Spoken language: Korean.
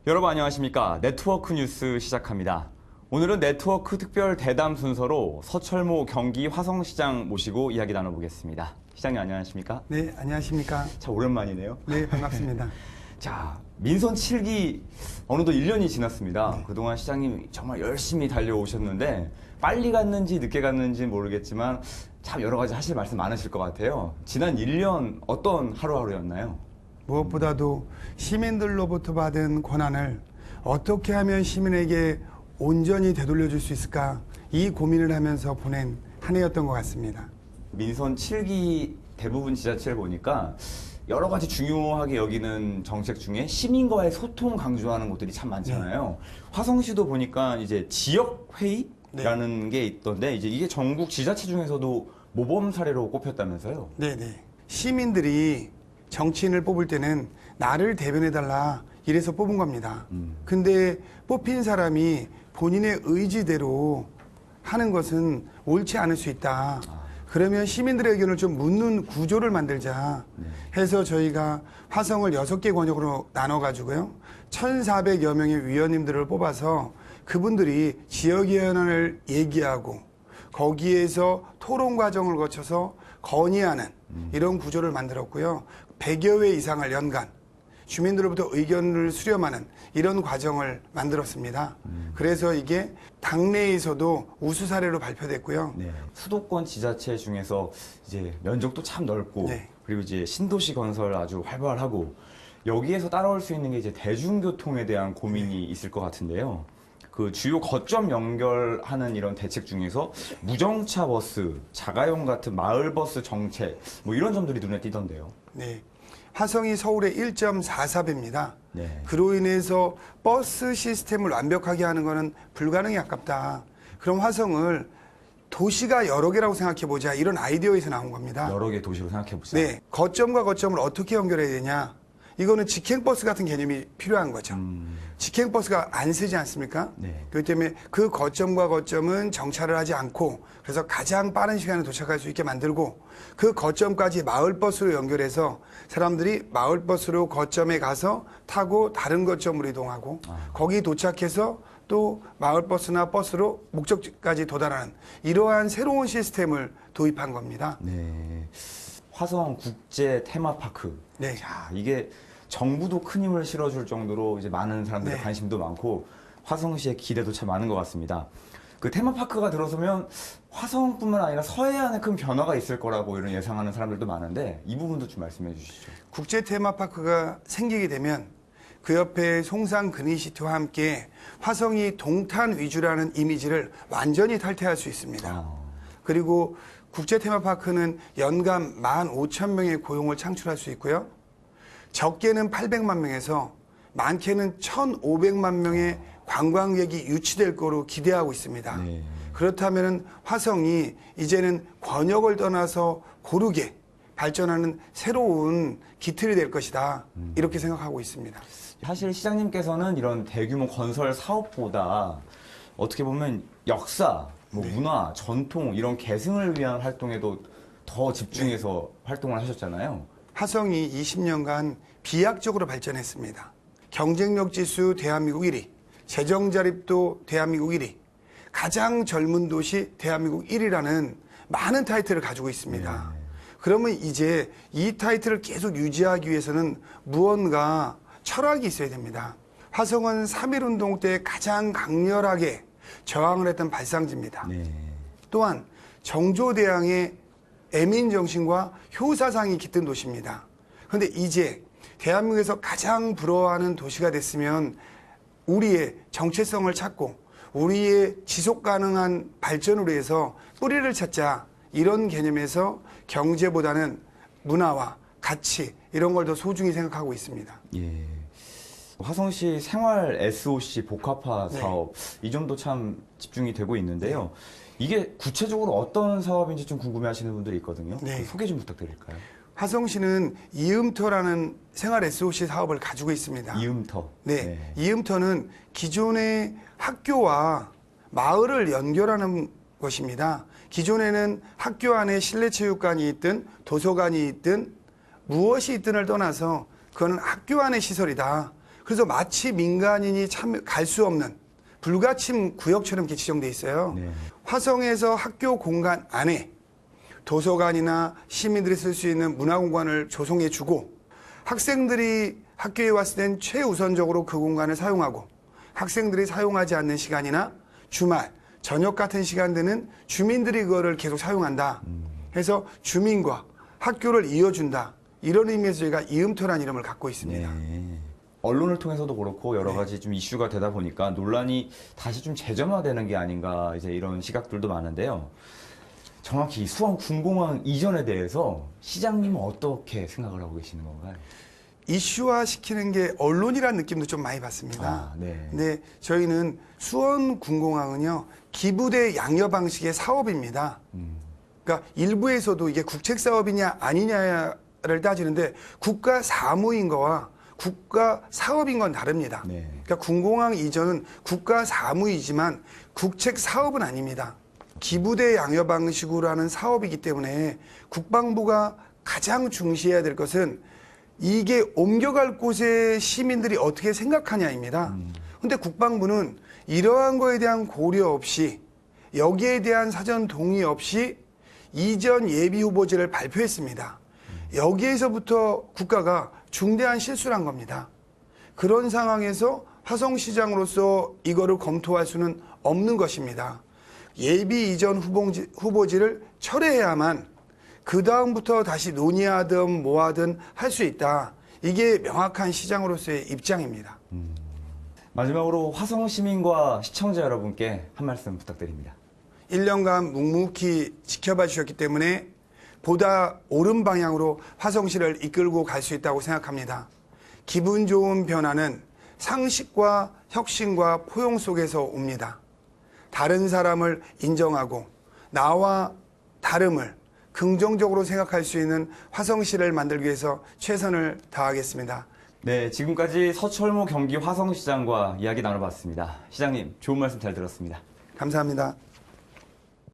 여러분 안녕하십니까? 네트워크 뉴스 시작합니다. 오늘은 네트워크 특별 대담 순서로 서철모 경기 화성시장 모시고 이야기 나눠보겠습니다. 시장님 안녕하십니까? 네, 안녕하십니까? 참 오랜만이네요. 네, 반갑습니다. 자, 민선 7기 어느덧 1년이 지났습니다. 네. 그동안 시장님 정말 열심히 달려오셨는데 빨리 갔는지 늦게 갔는지 모르겠지만 참 여러 가지 하실 말씀 많으실 것 같아요. 지난 1년 어떤 하루하루였나요? 무엇보다도 시민들로부터 받은 권한을 어떻게 하면 시민에게 온전히 되돌려줄 수 있을까, 이 고민을 하면서 보낸 한 해였던 것 같습니다. 민선 7기 대부분 지자체를 보니까 여러 가지 중요하게 여기는 정책 중에 시민과의 소통 강조하는 곳들이 참 많잖아요. 화성시도 보니까 이제 지역회의라는 게 있던데 이제 이게 전국 지자체 중에서도 모범 사례로 꼽혔다면서요? 네네. 시민들이 정치인을 뽑을 때는 나를 대변해달라 이래서 뽑은 겁니다. 근데 뽑힌 사람이 본인의 의지대로 하는 것은 옳지 않을 수 있다. 그러면 시민들의 의견을 좀 묻는 구조를 만들자 해서 저희가 화성을 6개 권역으로 나눠가지고요. 1,400여 명의 위원님들을 뽑아서 그분들이 지역위원회를 얘기하고 거기에서 토론 과정을 거쳐서 건의하는 이런 구조를 만들었고요. 100여 회 이상을 연간 주민들로부터 의견을 수렴하는 이런 과정을 만들었습니다. 그래서 이게 당내에서도 우수 사례로 발표됐고요. 네. 수도권 지자체 중에서 이제 면적도 참 넓고 네. 그리고 이제 신도시 건설 아주 활발하고 여기에서 따라올 수 있는 게 이제 대중교통에 대한 고민이 있을 것 같은데요. 그 주요 거점 연결하는 이런 대책 중에서 무정차 버스, 자가용 같은 마을 버스 정책 뭐 이런 점들이 눈에 띄던데요. 네. 화성이 서울의 1.44배입니다. 네. 그로 인해서 버스 시스템을 완벽하게 하는 것은 불가능에 가깝다. 그럼 화성을 도시가 여러 개라고 생각해 보자. 이런 아이디어에서 나온 겁니다. 여러 개 도시로 생각해 보자. 네. 거점과 거점을 어떻게 연결해야 되냐. 이거는 직행버스 같은 개념이 필요한 거죠. 직행버스가 안 쓰지 않습니까? 네. 그렇기 때문에 그 거점과 거점은 정차를 하지 않고 그래서 가장 빠른 시간에 도착할 수 있게 만들고 그 거점까지 마을버스로 연결해서 사람들이 마을버스로 거점에 가서 타고 다른 거점으로 이동하고 거기 도착해서 또 마을버스나 버스로 목적지까지 도달하는 이러한 새로운 시스템을 도입한 겁니다. 네. 화성 국제 테마파크. 네. 자, 이게 정부도 큰 힘을 실어줄 정도로 이제 많은 사람들의 네. 관심도 많고 화성시의 기대도 참 많은 것 같습니다. 그 테마파크가 들어서면 화성뿐만 아니라 서해안에 큰 변화가 있을 거라고 이런 예상하는 사람들도 많은데 이 부분도 좀 말씀해 주시죠. 국제 테마파크가 생기게 되면 그 옆에 송산 그린시티와 함께 화성이 동탄 위주라는 이미지를 완전히 탈퇴할 수 있습니다. 그리고 국제 테마파크는 연간 15,000명의 고용을 창출할 수 있고요. 적게는 800만 명에서 많게는 1,500만 명의 관광객이 유치될 거로 기대하고 있습니다. 네. 그렇다면 화성이 이제는 권역을 떠나서 고르게 발전하는 새로운 기틀이 될 것이다. 이렇게 생각하고 있습니다. 사실 시장님께서는 이런 대규모 건설 사업보다 어떻게 보면 역사, 뭐 문화, 전통 이런 계승을 위한 활동에도 더 집중해서 활동을 하셨잖아요. 화성이 20년간 비약적으로 발전했습니다. 경쟁력 지수 대한민국 1위, 재정 자립도 대한민국 1위, 가장 젊은 도시 대한민국 1위라는 많은 타이틀을 가지고 있습니다. 그러면 이제 이 타이틀을 계속 유지하기 위해서는 무언가 철학이 있어야 됩니다. 화성은 3.1운동 때 가장 강렬하게 저항을 했던 발상지입니다. 네. 또한 정조대왕의 애민정신과 효사상이 깃든 도시입니다. 그런데 이제 대한민국에서 가장 부러워하는 도시가 됐으면 우리의 정체성을 찾고 우리의 지속 가능한 발전을 위해서 뿌리를 찾자, 이런 개념에서 경제보다는 문화와 가치 이런 걸 더 소중히 생각하고 있습니다. 예. 화성시 생활 SOC 복합화 네. 사업 이 점도 참 집중이 되고 있는데요. 이게 구체적으로 어떤 사업인지 좀 궁금해하시는 분들이 있거든요. 네. 그 소개 좀 부탁드릴까요? 화성시는 이음터라는 생활 SOC 사업을 가지고 있습니다. 이음터. 네. 이음터는 기존의 학교와 마을을 연결하는 것입니다. 기존에는 학교 안에 실내체육관이 있든 도서관이 있든 무엇이 있든을 떠나서 그거는 학교 안의 시설이다. 그래서 마치 민간인이 갈 수 없는 불가침 구역처럼 이렇게 지정돼 있어요. 네. 화성에서 학교 공간 안에 도서관이나 시민들이 쓸 수 있는 문화공간을 조성해 주고 학생들이 학교에 왔을 땐 최우선적으로 그 공간을 사용하고 학생들이 사용하지 않는 시간이나 주말, 저녁 같은 시간대는 주민들이 그거를 계속 사용한다. 해서 주민과 학교를 이어준다. 이런 의미에서 저희가 이음터라는 이름을 갖고 있습니다. 네. 언론을 통해서도 그렇고 여러 가지 좀 이슈가 되다 보니까 논란이 다시 좀 재점화되는 게 아닌가 이제 이런 시각들도 많은데요. 정확히 수원 군공항 이전에 대해서 시장님은 어떻게 생각을 하고 계시는 건가요? 이슈화 시키는 게 언론이라는 느낌도 좀 많이 받습니다. 아, 네. 근데 저희는 수원 군공항은요, 기부대 양여 방식의 사업입니다. 그러니까 일부에서도 이게 국책 사업이냐 아니냐를 따지는데 국가 사무인 거와 국가 사업인 건 다릅니다. 네. 그러니까 군공항 이전은 국가 사무이지만 국책 사업은 아닙니다. 기부대 양여 방식으로 하는 사업이기 때문에 국방부가 가장 중시해야 될 것은 이게 옮겨갈 곳에 시민들이 어떻게 생각하냐입니다. 근데 국방부는 이러한 거에 대한 고려 없이 여기에 대한 사전 동의 없이 이전 예비 후보지를 발표했습니다. 여기에서부터 국가가 중대한 실수를 한 겁니다. 그런 상황에서 화성시장으로서 이거를 검토할 수는 없는 것입니다. 예비 이전 후보지를 철회해야만 그 다음부터 다시 논의하든 뭐하든 할 수 있다. 이게 명확한 시장으로서의 입장입니다. 마지막으로 화성 시민과 시청자 여러분께 한 말씀 부탁드립니다. 1년간 묵묵히 지켜봐 주셨기 때문에 보다 옳은 방향으로 화성시를 이끌고 갈 수 있다고 생각합니다. 기분 좋은 변화는 상식과 혁신과 포용 속에서 옵니다. 다른 사람을 인정하고 나와 다름을 긍정적으로 생각할 수 있는 화성시를 만들기 위해서 최선을 다하겠습니다. 네, 지금까지 서철모 경기 화성시장과 이야기 나눠봤습니다. 시장님, 좋은 말씀 잘 들었습니다. 감사합니다.